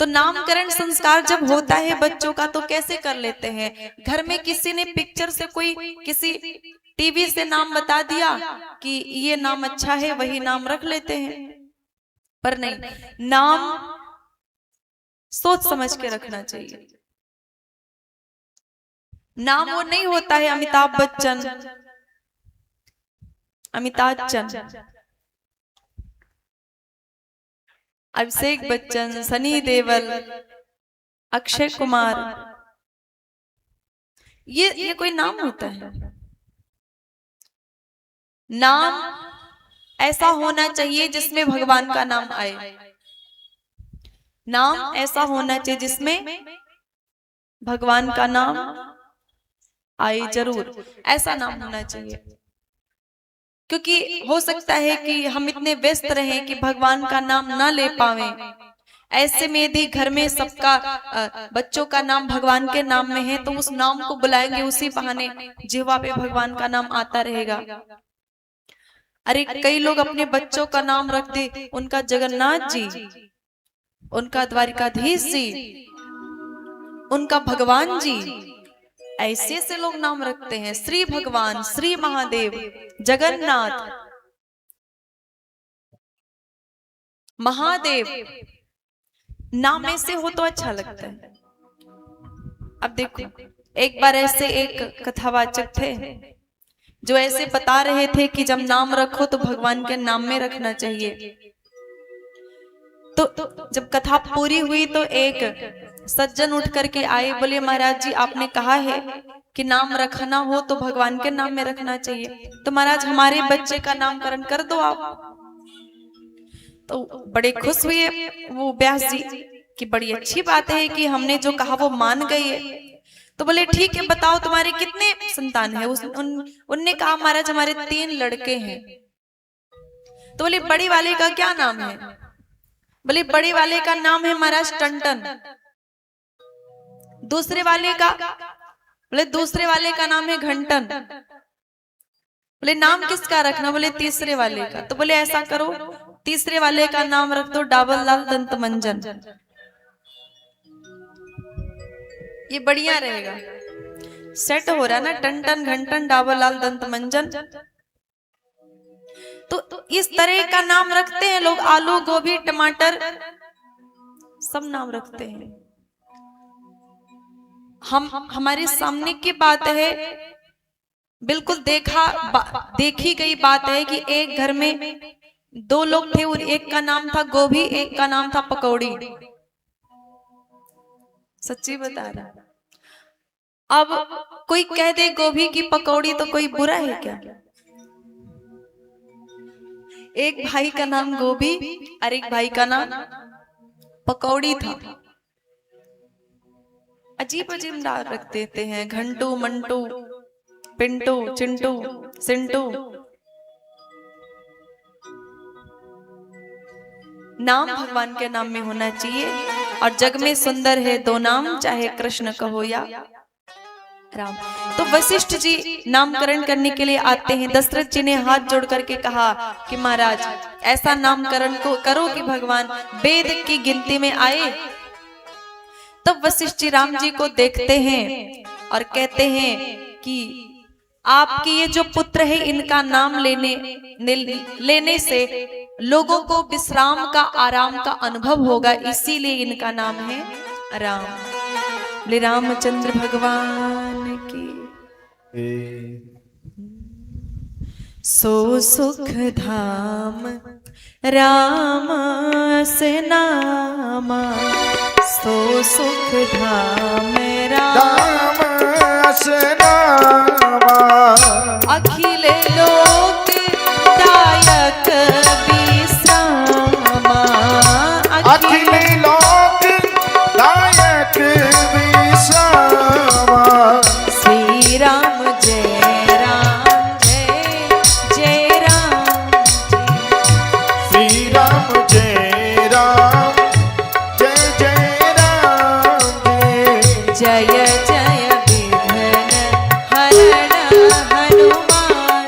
तो नामकरण संस्कार जब होता है बच्चों का तो कैसे कर लेते हैं? घर में किसी ने पिक्चर से कोई किसी टीवी से नाम बता दिया कि ये नाम अच्छा है, वही नाम रख लेते हैं। पर नहीं, नाम सोच समझ के रखना चाहिए। नाम वो नहीं होता है अमिताभ बच्चन, अमिताभ बच्चन, अभिषेक बच्चन, सनी देओल, अक्षय कुमार, ये कोई नाम होता है? नाम ऐसा होना चाहिए जिसमें भगवान का नाम आए। नाम ऐसा होना चाहिए जिसमें भगवान का नाम आए, जरूर ऐसा नाम होना चाहिए। क्योंकि हो सकता है कि हम इतने व्यस्त रहें कि भगवान का नाम ना ले पावें। ऐसे में यदि घर में सबका बच्चों का नाम भगवान के नाम में है तो उस नाम को बुलाएंगे, उसी बहाने जिह्वा पे भगवान का नाम आता रहेगा। अरे कई लोग अपने बच्चों का नाम रख दे, उनका जगन्नाथ जी, उनका द्वारिकाधीश जी, उनका भगवान जी, ऐसे से लोग नाम रखते हैं। श्री भगवान, श्री महादेव, जगन्नाथ, महादेव, नाम ऐसे हो तो अच्छा लगता है। अब देखो, एक बार ऐसे एक कथावाचक थे जो ऐसे बता रहे थे कि जब नाम रखो तो भगवान के नाम में रखना चाहिए। तो जब कथा पूरी हुई तो एक सज्जन उठ करके आए, बोले महाराज जी आपने कहा है कि नाम रखना हो तो भगवान के नाम में रखना चाहिए, तो महाराज हमारे बच्चे का नामकरण कर दो आप। तो बड़े खुश हुए वो व्यास जी कि बड़ी अच्छी बात है कि हमने जो कहा वो मान गई है। तो बोले ठीक है, बताओ तुम्हारे कितने संतान है? उनने कहा महाराज हमारे 3 लड़के हैं। तो बोले बड़ी वाले का क्या नाम है? बोले बड़े वाले का नाम है महाराज टंटन। दूसरे वाले का? बोले दूसरे वाले का नाम है घंटन। बोले नाम किसका रखना? बोले तीसरे वाले का। तो बोले ऐसा करो, तीसरे वाले का नाम रख दो डाबल लाल दंत मंजन, ये बढ़िया रहेगा। सेट हो रहा ना, टंटन घंटन डाबल लाल दंत मंजन। तो इस तरह का नाम रखते हैं लोग। आलू, गोभी, टमाटर, सब नाम रखते हैं। हमारे सामने की बात है, बिल्कुल देखी गई बात है कि एक घर में 2 लोग थे और एक का नाम था गोभी, एक का नाम था पकौड़ी। सच्ची बता रहा। अब कोई कह दे गोभी की पकौड़ी तो कोई बुरा है क्या? एक भाई का नाम गोभी और एक भाई का नाम पकौड़ी था। अजीब अजीब नाम रख देते हैं, घंटू, मंटू, पिंटू, चिंटू, सिंटू। नाम भगवान के नाम में होना चाहिए। और जग में सुंदर है 2 नाम, चाहे कृष्ण कहो या राम। तो वशिष्ठ जी नामकरण करने के लिए आते हैं। दशरथ जी ने हाथ जोड़ करके कहा कि महाराज ऐसा नामकरण को करो कि भगवान वेद की गिनती में आए। तब वशिष्ठ जी राम जी को देखते हैं और कहते हैं कि आपके ये जो पुत्र है इनका नाम लेने से लोगों को विश्राम का, आराम का अनुभव होगा, इसीलिए इनका नाम है राम। बोले रामचंद्र भगवान की। सो सुख धाम राम से नामा, सो सुख धाम राम से नामा, अखिल लोक दायक विश्रामा, अखिल लोक दायक विश्रामा। श्री राम जय राम, जय जय राम, श्री राम जय राम, जय जय राम, जय जय विघ्न हरण हनुमान।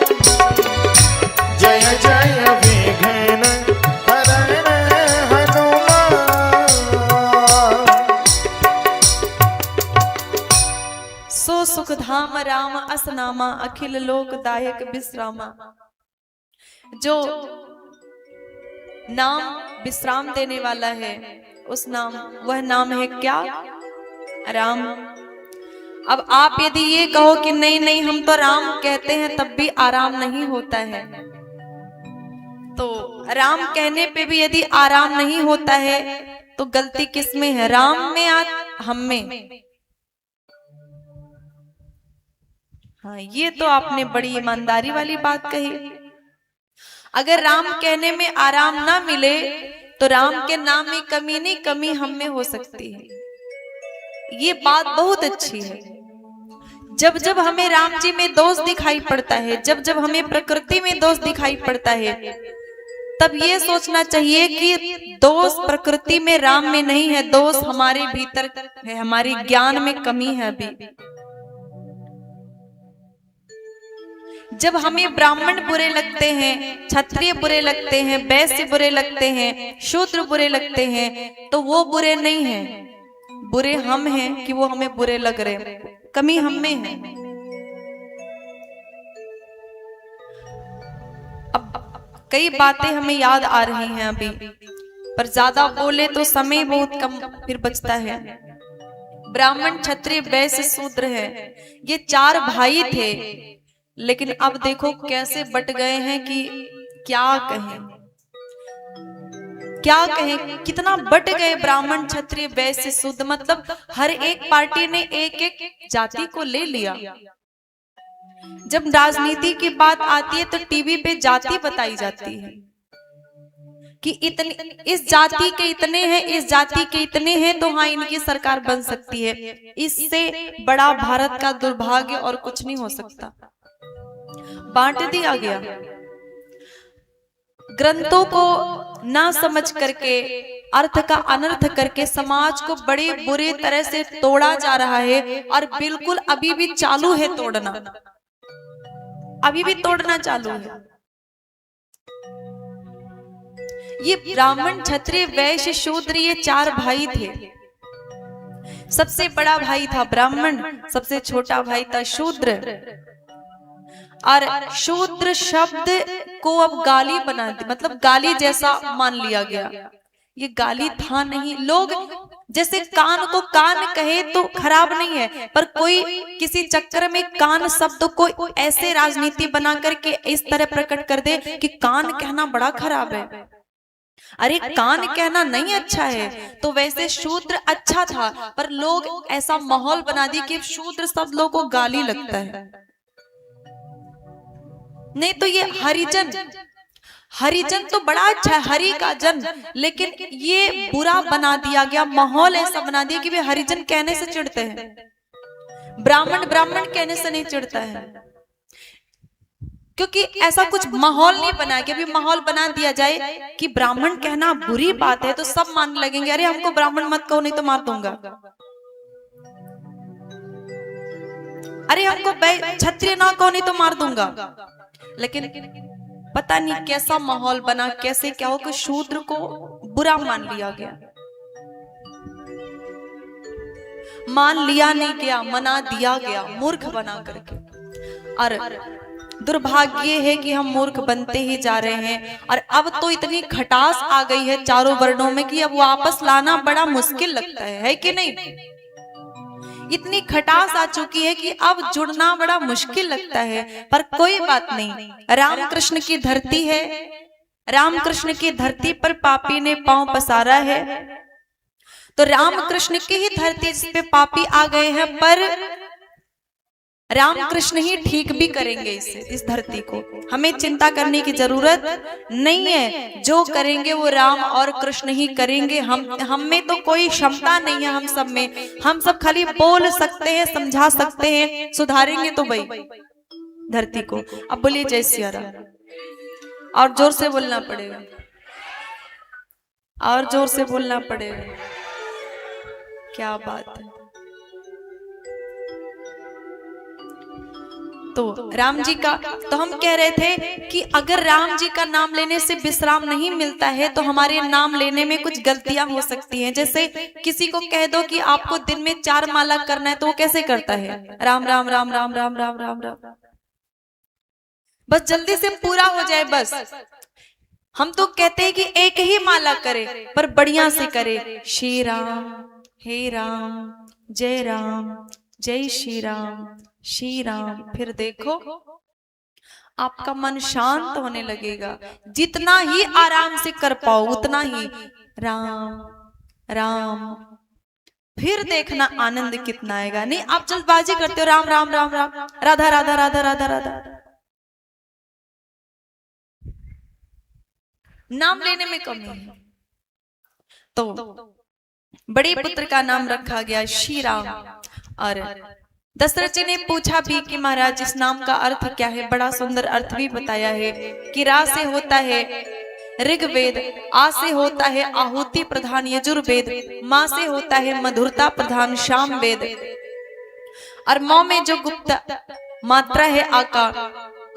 धाम राम असनामा, अखिल लोक दायक विश्रामा। जो नाम विश्राम देने वाला है, उस नाम, वह नाम है क्या? राम। अब आप यदि ये कहो कि नहीं नहीं हम तो राम कहते हैं तब भी आराम नहीं होता है, तो राम कहने पे भी यदि आराम नहीं होता है तो गलती किस में है? राम में या हम में? हाँ, ये तो आपने बड़ी ईमानदारी वाली बात कही। अगर राम कहने में आराम ना मिले तो राम के नाम में कमी नहीं, कमी हम में हो सकती है। ये बात बहुत अच्छी है। जब जब हमें राम जी में दोष दिखाई पड़ता है, जब जब हमें प्रकृति में दोष दिखाई पड़ता है, तब ये सोचना चाहिए कि दोष प्रकृति में राम में नहीं है, दोष हमारे भीतर है, हमारे ज्ञान में कमी है अभी। जब हमें ब्राह्मण बुरे लगते हैं, क्षत्रिय बुरे लगते हैं, वैश्य बुरे लगते हैं, शूद्र बुरे लगते हैं, तो वो बुरे नहीं हैं, बुरे हम हैं कि वो हमें बुरे लग रहे हैं, कमी हम में है। अब कई बातें हमें याद आ रही हैं अभी, पर ज्यादा बोले तो समय बहुत कम फिर बचता है। ब्राह्मण, क्षत्रिय, वैश्य, शूद्र है, ये चार भाई थे, लेकिन अब देखो कैसे बट गए हैं कि क्या कहें, क्या कहें, कितना बट गए ब्राह्मण, क्षत्रिय, वैश्य, शूद्र। मतलब हर एक पार्टी ने एक एक जाति को ले लिया। जब राजनीति की बात आती है तो टीवी पे जाति बताई जाती है कि इतने, इस जाति के इतने हैं, इस जाति के इतने हैं, तो हाँ इनकी सरकार बन सकती है। इससे बड़ा भारत का दुर्भाग्य और कुछ नहीं हो सकता। बांट दिया गया, ग्रंथों को ना समझ करके, अर्थ का अनर्थ करके समाज को बड़े बुरे तरह से तोड़ा जा रहा है, और बिल्कुल अभी भी चालू है तोड़ना, अभी भी तोड़ना चालू है। ये ब्राह्मण, क्षत्रिय, वैश्य, शूद्र, ये चार भाई थे। सबसे बड़ा भाई था ब्राह्मण, सबसे छोटा भाई था शूद्र। और शूद्र शब्द को अब गाली बना दी, मतलब गाली जैसा मान लिया गया। ये गाली था नहीं। लोग जैसे कान को कान कहे तो खराब नहीं है, पर कोई किसी चक्कर में कान शब्द को ऐसे राजनीति बना करके इस तरह प्रकट कर दे कि कान कहना बड़ा खराब है। अरे कान कहना नहीं अच्छा है, तो वैसे शूद्र अच्छा था, पर लोग ऐसा माहौल बना दिए कि शूद्र सब लोगों को गाली लगता है। नहीं तो ये हरिजन, हरिजन तो बड़ा अच्छा है, हरि का जन, लेकिन ये बुरा बना दिया गया, माहौल ऐसा बना दिया कि वे हरिजन कहने से चिढ़ते हैं, ब्राह्मण ब्राह्मण कहने से नहीं चिढ़ता है, क्योंकि ऐसा कुछ माहौल नहीं बना कि अभी माहौल बना दिया जाए कि ब्राह्मण कहना बुरी बात है तो सब मान लगेंगे, अरे हमको ब्राह्मण मत कहो नहीं तो मार दूंगा, अरे हमको क्षत्रिय ना कहो नहीं तो मार दूंगा। लेकिन पता नहीं कैसा माहौल बना, कैसे क्या हो कि शूद्र को बुरा मान लिया गया, मान लिया नहीं गया, मना दिया गया मूर्ख बना करके। और दुर्भाग्य है कि हम मूर्ख बनते ही जा रहे हैं, और अब तो इतनी खटास आ गई है चारों वर्णों में कि अब वापस लाना बड़ा मुश्किल लगता है कि नहीं? इतनी खटास आ चुकी है कि अब जुड़ना बड़ा मुश्किल लगता है, पर कोई बात नहीं, रामकृष्ण की धरती है, रामकृष्ण की धरती पर पापी ने पांव पसारा है, तो रामकृष्ण की ही धरती जिस पे पापी आ गए हैं, पर रामकृष्ण ही ठीक भी करेंगे इस धरती को, हमें चिंता करने की जरूरत नहीं है। जो करेंगे वो राम और कृष्ण ही करेंगे। हम में तो कोई क्षमता नहीं है, हम सब में, हम सब खाली बोल सकते हैं, समझा सकते हैं, सुधारेंगे तो भाई धरती को। अब बोलिए जय सिया राम, और जोर से बोलना पड़ेगा, और जोर से बोलना पड़ेगा। क्या बात है। तो राम जी का, तो हम कह रहे थे कि अगर राम जी का नाम लेने से विश्राम नहीं मिलता है तो हमारे नाम लेने में कुछ गलतियां हो सकती हैं। जैसे किसी को कह दो कि आपको दिन में 4 माला करना है, तो वो कैसे करता है? राम राम राम राम राम राम राम राम, बस जल्दी से पूरा हो जाए बस। हम तो कहते हैं कि एक ही माला करे, पर बढ़िया से करे। श्री राम, हे राम, जय श्री राम, श्री राम। फिर देखो आपका मन शांत होने लगेगा। जितना ही आराम से कर पाओ उतना ही राम राम। फिर देखना आनंद कितना आएगा। नहीं आप जल्दबाजी करते हो, राम राम राम राम, राधा राधा राधा राधा राधा, नाम लेने में कमी है। तो बड़े पुत्र का नाम रखा गया श्री राम। और दशरथ जी ने पूछा भी कि महाराज इस नाम का अर्थ क्या है? बड़ा सुंदर अर्थ भी बताया है कि रा से होता है ऋग्वेद, आ से होता है आहुति प्रधान यजुर्वेद, माँ से होता है मधुरता प्रधान सामवेद, और मौ में जो गुप्त मात्रा है आका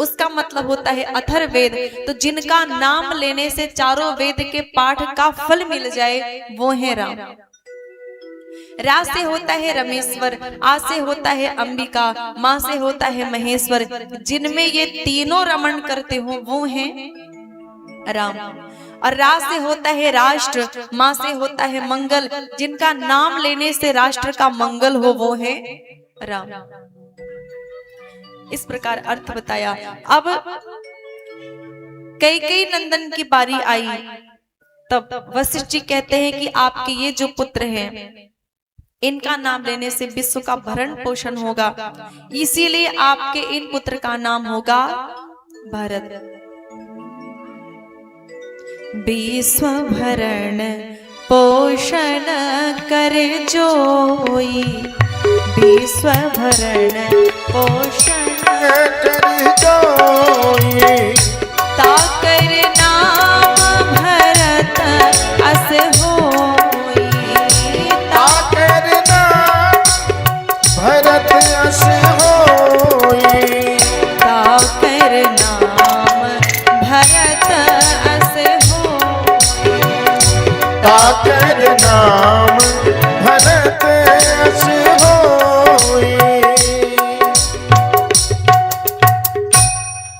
उसका मतलब होता है अथर्ववेद। तो जिनका नाम लेने से चारों वेद के पाठ का फल मिल जाए वो है राम। रा से होता है रमेश्वर, आ से होता है अंबिका, माँ से होता है महेश्वर। जिनमें ये तीनों रमण करते हो वो है राम। और रा से होता है राष्ट्र, माँ से होता है मंगल। जिनका नाम लेने से राष्ट्र का मंगल हो वो है राम। इस प्रकार अर्थ बताया। अब कैकेयी नंदन की बारी आई, तब वशिष्ठ जी कहते हैं कि आपके ये जो पुत्र हैं इनका नाम लेने से विश्व का भरण पोषण होगा, इसीलिए आपके इन पुत्र का नाम होगा भरत। विश्व भरण पोषण करे जोई, विश्व भरण पोषण करे जोई, ताकर नाम भरत अस होई, ताकर नाम भरत अस होई, ताकर नाम भरत अस होई, ताकर नाम भरत अस